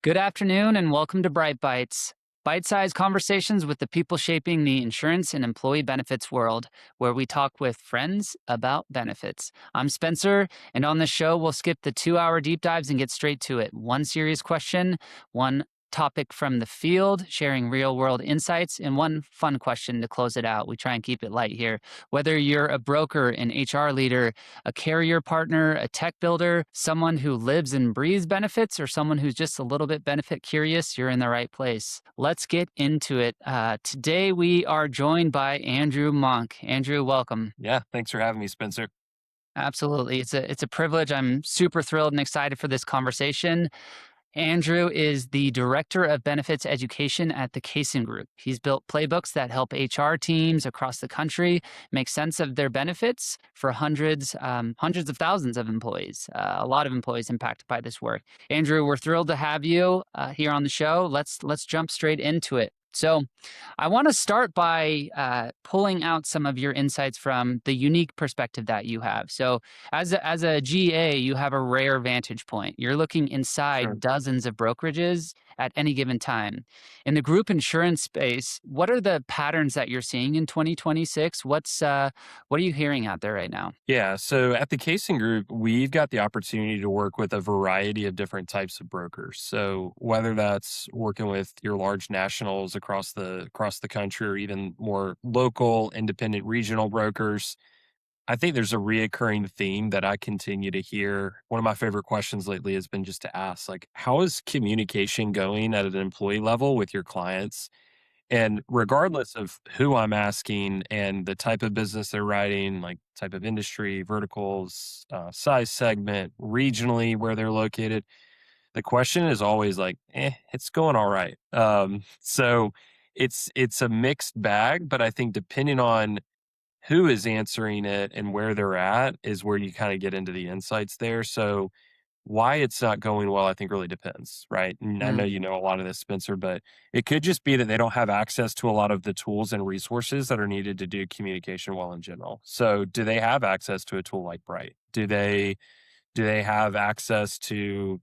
Good afternoon and welcome to Brite Bites, bite-sized conversations with the people shaping the insurance and employee benefits world, where we talk with friends about benefits. I'm Spencer, and on this show, we'll skip the 2-hour deep dives and get straight to it. One serious question, one topic from the field, sharing real-world insights, and one fun question to close it out. We try and keep it light here. Whether you're a broker, an HR leader, a carrier partner, a tech builder, someone who lives and breathes benefits, or someone who's just a little bit benefit curious, you're in the right place. Let's get into it. Today, we are joined by Andrew Monk. Andrew, welcome. Yeah, thanks for having me, Spencer. Absolutely. It's a privilege. I'm super thrilled and excited for this conversation. Andrew is the Director of Benefits Education at the Cason Group. He's built playbooks that help HR teams across the country make sense of their benefits for hundreds of thousands of employees. A lot of employees impacted by this work. Andrew, we're thrilled to have you here on the show. Let's jump straight into it. So, I want to start by pulling out some of your insights from the unique perspective that you have. So, as a GA, you have a rare vantage point. You're looking inside Sure. dozens of brokerages at any given time. In the group insurance space, what are the patterns that you're seeing in 2026? What are you hearing out there right now? Yeah, so at the Cason Group, we've got the opportunity to work with a variety of different types of brokers. So whether that's working with your large nationals across the country or even more local, independent regional brokers, I think there's a reoccurring theme that I continue to hear. One of my favorite questions lately has been just to ask, like, how is communication going at an employee level with your clients? And regardless of who I'm asking and the type of business they're writing, like type of industry, verticals, size segment, regionally where they're located, the question is always like, it's going all right. So it's a mixed bag, but I think depending on who is answering it and where they're at is where you kind of get into the insights there. So why it's not going well, I think really depends, right? And I know Mm, you know a lot of this, Spencer, but it could just be that they don't have access to a lot of the tools and resources that are needed to do communication well in general. So, do they have access to a tool like Bright? Do they have access to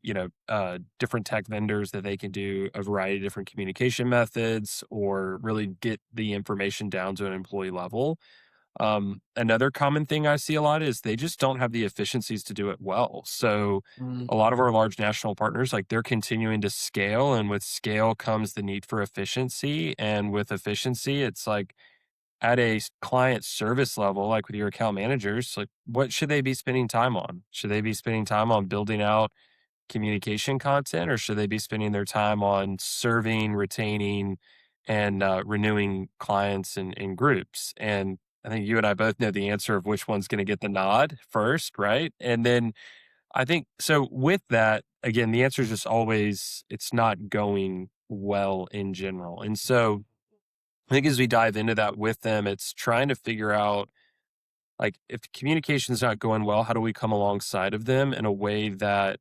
different tech vendors that they can do a variety of different communication methods or really get the information down to an employee level? Another common thing I see a lot is they just don't have the efficiencies to do it well. So mm, a lot of our large national partners, like they're continuing to scale, and with scale comes the need for efficiency. And with efficiency, it's like at a client service level, like with your account managers, like what should they be spending time on? Should they be spending time on building out communication content, or should they be spending their time on serving, retaining, and renewing clients and groups? And I think you and I both know the answer of which one's going to get the nod first, right? And then I think so. With that, again, the answer is just always it's not going well in general. And so I think as we dive into that with them, it's trying to figure out like if communication is not going well, how do we come alongside of them in a way that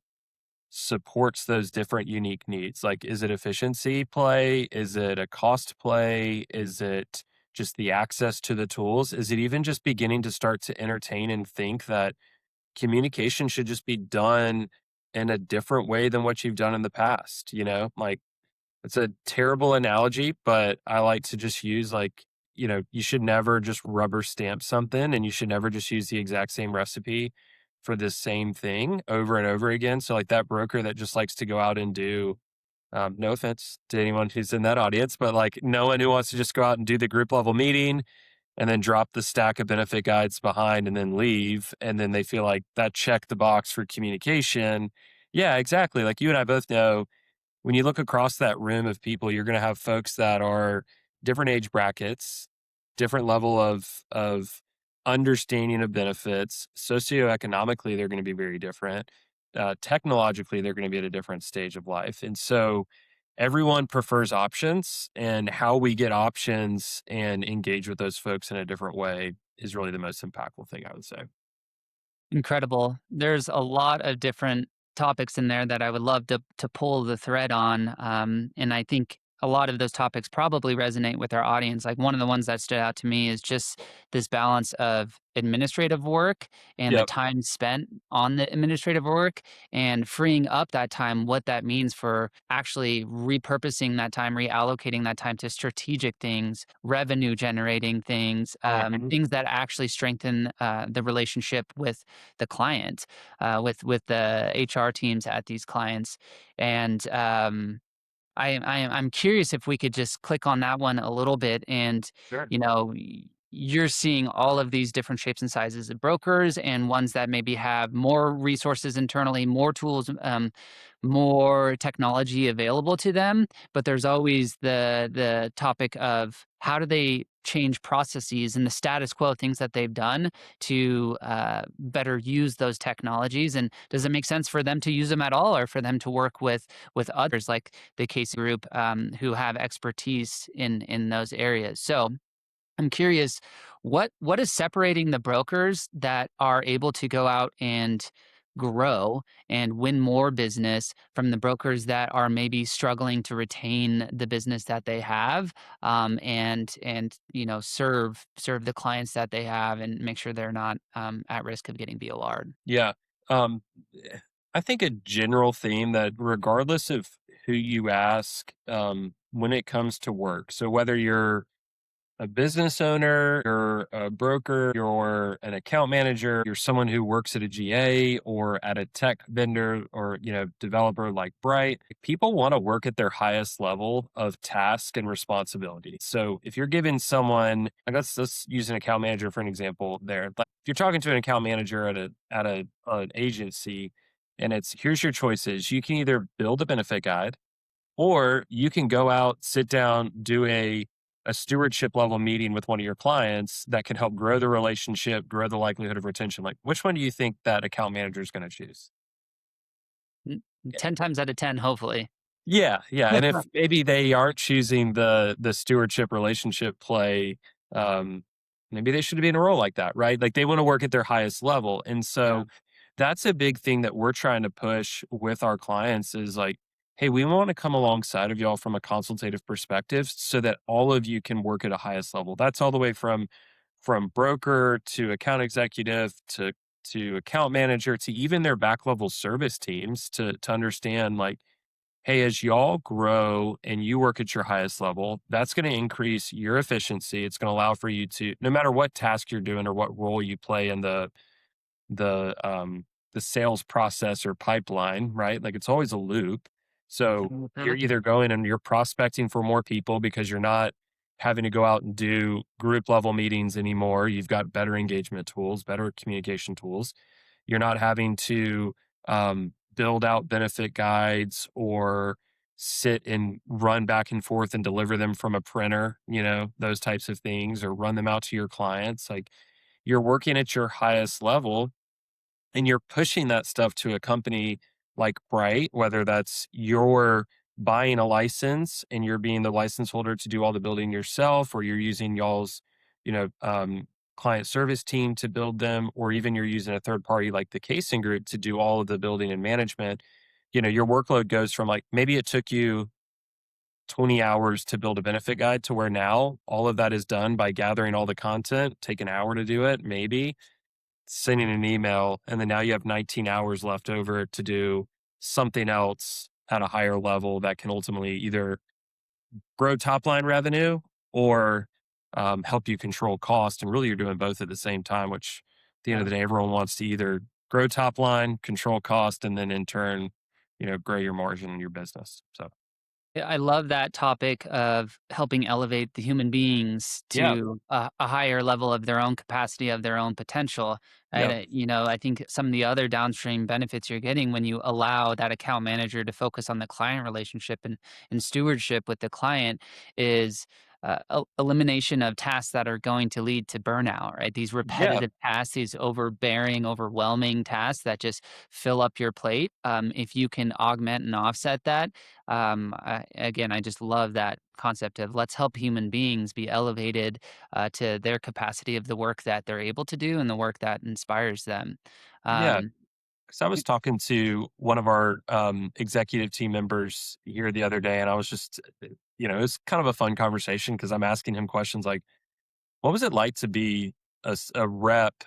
supports those different unique needs. Like, is it efficiency play? Is it a cost play? Is it just the access to the tools? Is it even just beginning to start to entertain and think that communication should just be done in a different way than what you've done in the past? Like it's a terrible analogy, but I like to just use like, you should never just rubber stamp something and you should never just use the exact same recipe for the same thing over and over again. So like that broker that just likes to go out and do no offense to anyone who's in that audience, but like no one who wants to just go out and do the group level meeting and then drop the stack of benefit guides behind and then leave. And then they feel like that checked the box for communication. Yeah, exactly. Like you and I both know when you look across that room of people, you're going to have folks that are different age brackets, different level of understanding of benefits. Socioeconomically, they're going to be very different. Technologically, they're going to be at a different stage of life, and so everyone prefers options. And how we get options and engage with those folks in a different way is really the most impactful thing I would say. incredible. There's a lot of different topics in there that I would love to pull the thread on, and I think a lot of those topics probably resonate with our audience. Like one of the ones that stood out to me is just this balance of administrative work and the Yep. time spent on the administrative work and freeing up that time, what that means for actually repurposing that time, reallocating that time to strategic things, revenue generating things, Mhm. things that actually strengthen the relationship with the client, with the HR teams at these clients. And I'm curious if we could just click on that one a little bit and, Sure. you're seeing all of these different shapes and sizes of brokers and ones that maybe have more resources internally, more tools, more technology available to them, but there's always the topic of how do they change processes and the status quo things that they've done to, better use those technologies, and does it make sense for them to use them at all or for them to work with others like the Cason Group, who have expertise in those areas. So I'm curious, what is separating the brokers that are able to go out and grow and win more business from the brokers that are maybe struggling to retain the business that they have, and serve the clients that they have and make sure they're not at risk of getting BOR'd. Yeah. Um, I think a general theme that regardless of who you ask, when it comes to work, so whether you're a business owner, you're a broker, you're an account manager, you're someone who works at a GA or at a tech vendor or, developer like Bright. People want to work at their highest level of task and responsibility. So if you're giving someone, like let's use an account manager for an example there. Like if you're talking to an account manager at an agency and it's here's your choices. You can either build a benefit guide or you can go out, sit down, do a stewardship level meeting with one of your clients that can help grow the relationship, grow the likelihood of retention. Like, which one do you think that account manager is going to choose? Mm, 10 times out of 10, hopefully. Yeah, yeah, and if maybe they aren't choosing the stewardship relationship play, um, maybe they should be in a role like that, right? Like, they wanna work at their highest level, and Yeah. so that's a big thing that we're trying to push with our clients is like, "Hey, we wanna come alongside of y'all from a consultative perspective so that all of you can work at a highest level." That's all the way from broker to account executive to account manager to even their back level service teams to understand, like, hey, as y'all grow and you work at your highest level, that's going to increase your efficiency. It's going to allow for you to, no matter what task you're doing or what role you play in the the sales process or pipeline, right? Like it's always a loop. So you're Mhm. either going and you're prospecting for more people because you're not having to go out and do group level meetings anymore. You've got better engagement tools, better communication tools. You're not having to build out benefit guides or sit and run back and forth and deliver them from a printer, those types of things, or run them out to your clients. Like you're working at your highest level and you're pushing that stuff to a company like Bright, whether that's you're buying a license and you're being the license holder to do all the building yourself, or you're using y'all's, you know, um, client service team to build them, or even you're using a third party like the Cason Group to do all of the building and management. Your workload goes from like maybe it took you 20 hours to build a benefit guide to where now all of that is done by gathering all the content, take an hour to do it, maybe sending an email, and then now you have 19 hours left over to do something else at a higher level that can ultimately either grow top line revenue or help you control cost. And really, you're doing both at the same time, which at the end of Yeah. the day, everyone wants to either grow top line, control cost, and then in turn, grow your margin in your business. So, Yeah, I love that topic of helping elevate the human beings yeah, to a higher level of their own capacity, of their own potential. And, yep, I think some of the other downstream benefits you're getting when you allow that account manager to focus on the client relationship and stewardship with the client is elimination of tasks that are going to lead to burnout, right? These yeah, repetitive tasks, these overbearing, overwhelming tasks that just fill up your plate. If you can augment and offset that, again, I just love that concept of let's help human beings be elevated to their capacity of the work that they're able to do and the work that inspires them. yeah. Um, Because I was talking to one of our executive team members here the other day, and I was just, it was kind of a fun conversation because I'm asking him questions like, what was it like to be a rep,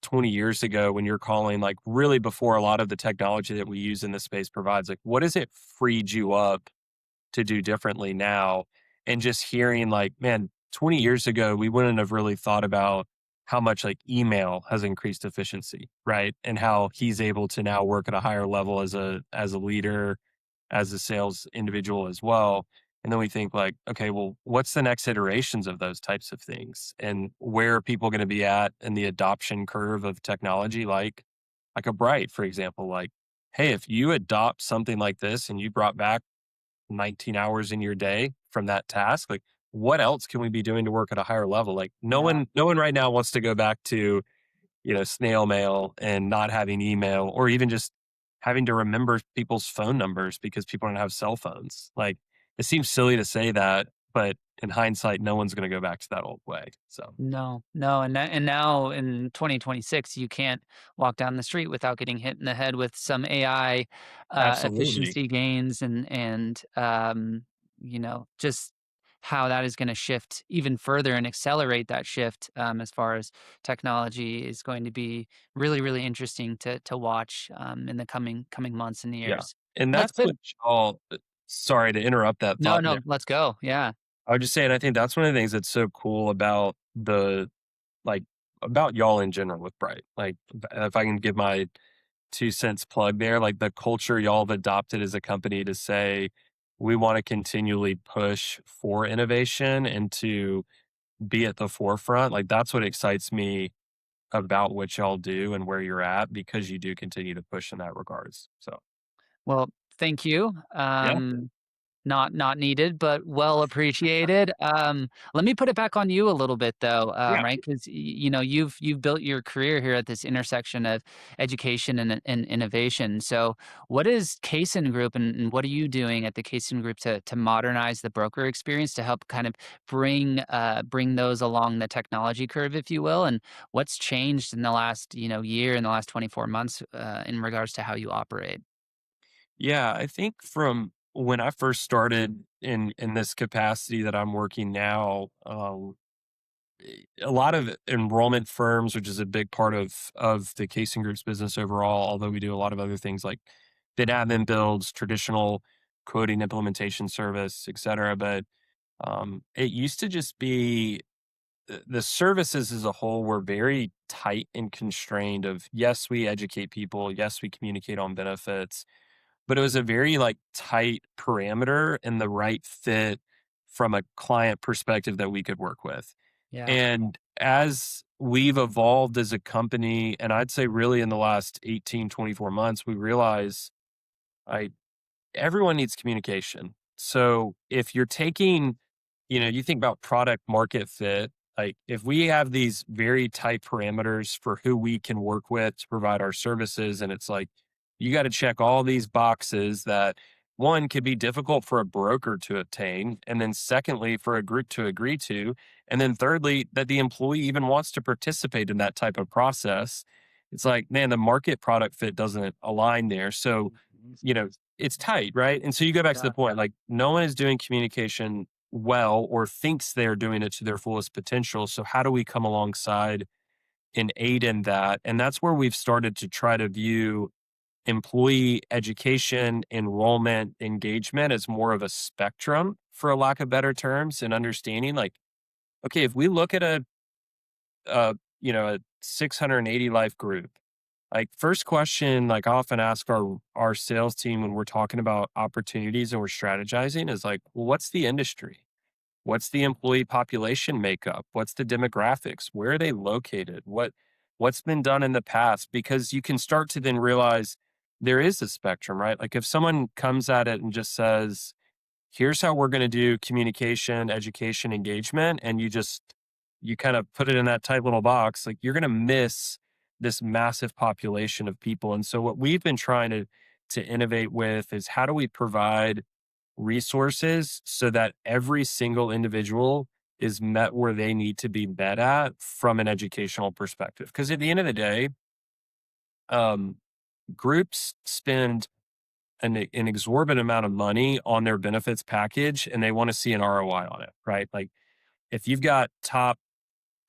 20 years ago when you're calling, like really before a lot of the technology that we use in this space provides? Like, what has it freed you up to do differently now? And just hearing like, man, 20 years ago, we wouldn't have really thought about how much like email has increased efficiency, right? And how he's able to now work at a higher level as a leader, as a sales individual as well. And then we think like, okay, well, what's the next iterations of those types of things? And where are people going to be at in the adoption curve of technology like a Bright, for example, like, hey, if you adopt something like this and you brought back 19 hours in your day from that task, like what else can we be doing to work at a higher level? Like Yeah. no one right now wants to go back to, snail mail and not having email or even just having to remember people's phone numbers because people don't have cell phones. Like it seems silly to say that, but in hindsight, no one's going to go back to that old way. So No, no, and now in 2026, you can't walk down the street without getting hit in the head with some AI absolutely. efficiency gains, just how that is going to shift even further and accelerate that shift, as far as technology is going to be really, really interesting to watch, in the coming months and Yeah. years. And Let's that's pivot. what y'all, sorry to interrupt that No, thought there. no, let's go. Yeah. I would just say, and I think that's one of the things that's so cool about like, about y'all in general with Bright. Like, if I can give my 2 cents plug there, like the culture y'all have adopted as a company to say, we want to continually push for innovation and to be at the forefront. Like, that's what excites me about what y'all do and where you're at because you do continue to push in that regards. So, Well, thank you. yeah, Not needed, but well appreciated. Let me put it back on you a little bit though, yeah. right? Because you've built your career here at this intersection of education and innovation. So, what is Cason Group, and what are you doing at the Cason Group to modernize the broker experience to help kind of bring those along the technology curve, if you will? And what's changed in the last year, in the last 24 months, in regards to how you operate? Yeah, I think from when I first started in this capacity that I'm working now, a lot of enrollment firms, which is a big part of the Casing Group's business overall, although we do a lot of other things like bid admin builds, traditional coding implementation service, et cetera. But it used to just be the services as a whole were very tight and constrained of yes, we educate people, yes, we communicate on benefits, but it was a very, like, tight parameter and the right fit from a client perspective that we could work with. Yeah. And as we've evolved as a company, and I'd say really in the last 18, 24 months, we realize, I everyone needs communication. So if you're taking, you think about product market fit, like if we have these very tight parameters for who we can work with to provide our services, and it's like, you got to check all these boxes that one could be difficult for a broker to obtain. And then secondly, for a group to agree to. And then thirdly, that the employee even wants to participate in that type of process. It's like, man, the market product fit doesn't align there. So, you know, it's tight, right? And so you go back to the Yeah. point, like no one is doing communication well or thinks they're doing it to their fullest potential. So how do we come alongside and aid in that? And that's where we've started to try to view employee education, enrollment, engagement as more of a spectrum, for a lack of better terms, and understanding like, okay, if we look at a 680 life group, like first question, like I often ask our sales team when we're talking about opportunities and we're strategizing is like, well, what's the industry? What's the employee population makeup? What's the demographics? Where are they located? What's been done in the past? Because you can start to then realize there is a spectrum, right? Like if someone comes at it and just says, here's how we're going to do communication, education, engagement, and you kind of put it in that tight little box, like you're going to miss this massive population of people. And so what we've been trying to innovate with is how do we provide resources so that every single individual is met where they need to be met at from an educational perspective. Because at the end of the day, um, groups spend an exorbitant amount of money on their benefits package and they want to see an ROI on it, right? Like if you've got top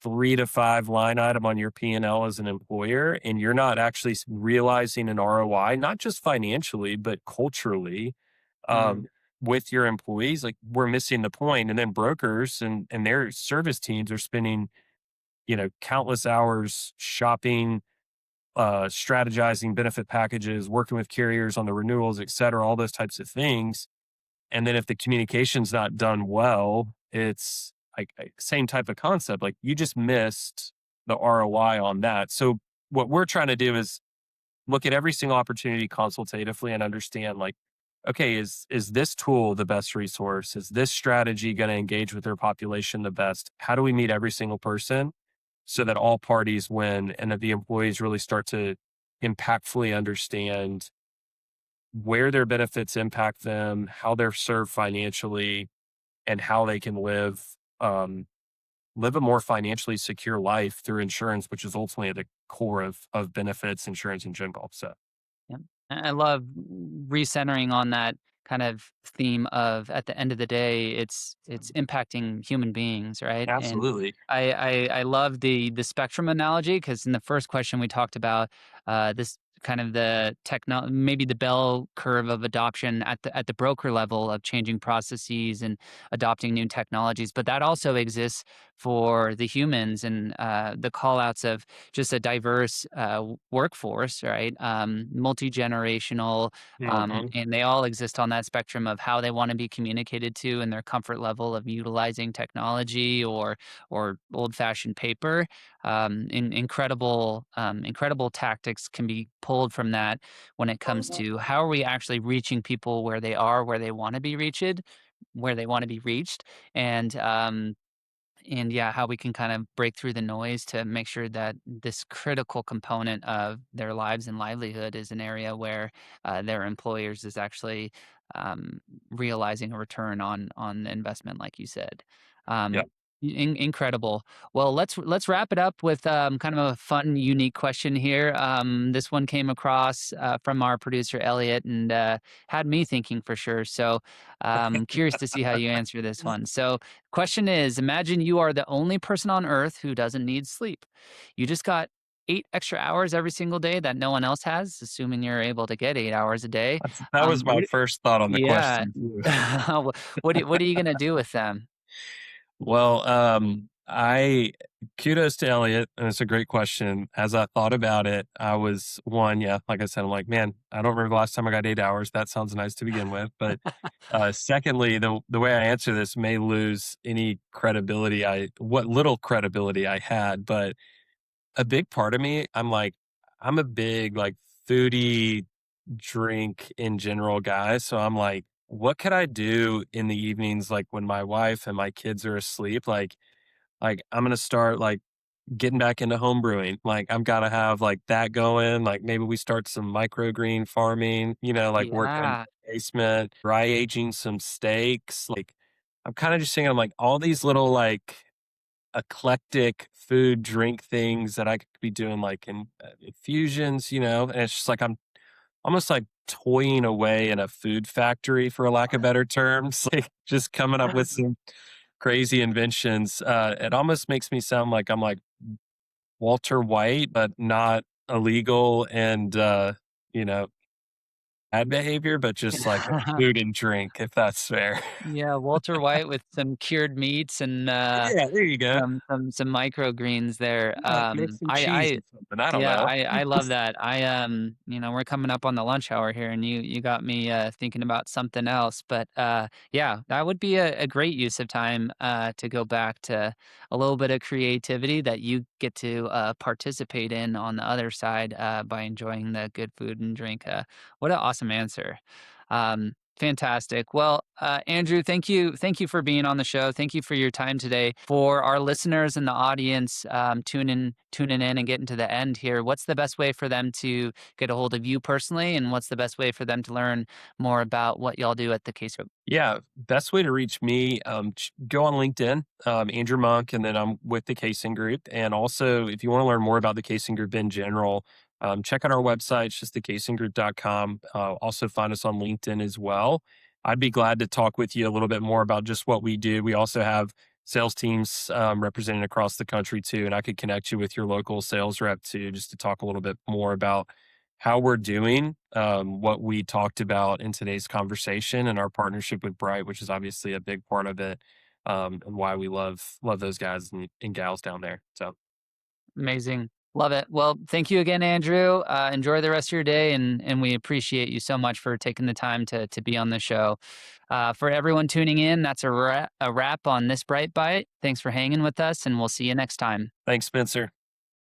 3 to 5 line item on your P&L as an employer and you're not actually realizing an ROI, not just financially, but culturally, Mm, um, with your employees, like we're missing the point. And then brokers and their service teams are spending, countless hours shopping, strategizing benefit packages, working with carriers on the renewals, et cetera, all those types of things. And then if the communication's not done well, it's like same type of concept. Like you just missed the ROI on that. So what we're trying to do is look at every single opportunity consultatively and understand like, okay, is this tool the best resource? Is this strategy going to engage with their population the best? How do we meet every single person so that all parties win and that the employees really start to impactfully understand where their benefits impact them, how they're served financially, and how they can live a more financially secure life through insurance, which is ultimately at the core of benefits insurance in general. So yeah. I love recentering on that kind of theme of at the end of the day, it's impacting human beings, right? And absolutely. I love the spectrum analogy because in the first question we talked about this kind of the maybe the bell curve of adoption at the broker level of changing processes and adopting new technologies, but that also exists for the humans and the call outs of just a diverse workforce, right? Multi generational, Mhm. and they all exist on that spectrum of how they want to be communicated to and their comfort level of utilizing technology or old fashioned paper. Incredible tactics can be pulled from that when it comes to how are we actually reaching people where they are, where they want to be reached, where they want to be reached, and yeah, how we can kind of break through the noise to make sure that this critical component of their lives and livelihood is an area where their employers is actually realizing a return on the investment, like you said. Yeah. Um, incredible. Well, let's wrap it up with kind of a fun, unique question here. This one came across from our producer Elliot and had me thinking for sure. So, curious to see how you answer this one. So, question is, imagine you are the only person on earth who doesn't need sleep. You just got 8 extra hours every single day that no one else has, assuming you're able to get 8 hours a day. That was my What, first thought on the yeah. question too. What are you going to do with them? Well, I kudos to Elliot, and it's a great question. As I thought about it, I was one, yeah, like I said, I'm like, man, I don't remember the last time I got 8 hours. That sounds nice to begin with. But secondly, the way I answer this may lose any credibility what little credibility I had. But a big part of me, I'm a big like foodie, drink in general guy. So I'm like, what could I do in the evenings, like when my wife and my kids are asleep? Like I'm gonna start like getting back into home brewing. Like I've got to have like that going. Like maybe we start some microgreen farming. Like working in Yeah. the basement, dry aging some steaks. Like I'm kind of just thinking, I'm like all these little like eclectic food, drink things that I could be doing like in infusions, and it's just like I'm almost like toying away in a food factory for a lack of better terms, like just coming up with some crazy inventions. It almost makes me sound like I'm like Walter White, but not illegal and you know, bad behavior, but just like a food and drink, if that's fair. Yeah, Walter White with some cured meats and Yeah, there you go. some microgreens there. Yeah, throw some I cheese I or something. I don't yeah, know. I love that. We're coming up on the lunch hour here, and you got me thinking about something else. But yeah, that would be a great use of time to go back to a little bit of creativity that you get to participate in on the other side by enjoying the good food and drink. What an awesome answer. Fantastic. Well, Andrew, thank you for being on the show. Thank you for your time today. For our listeners in the audience, tuning in and getting to the end here. What's the best way for them to get a hold of you personally, and what's the best way for them to learn more about what y'all do at the Case Group? Yeah, best way to reach me, go on LinkedIn, Andrew Monk, and then I'm with the Cason Group. And also, if you want to learn more about the Cason Group in general, check out our website. It's just thecasongroup.com. Also find us on LinkedIn as well. I'd be glad to talk with you a little bit more about just what we do. We also have sales teams represented across the country too, and I could connect you with your local sales rep too, just to talk a little bit more about how we're doing, what we talked about in today's conversation, and our partnership with Brite, which is obviously a big part of it, and why we love those guys and gals down there. So Amazing. Love it. Well, thank you again, Andrew. Enjoy the rest of your day, and we appreciate you so much for taking the time to be on the show. For everyone tuning in, that's a wrap on this Bright Bite. Thanks for hanging with us, and we'll see you next time. thanks, Spencer.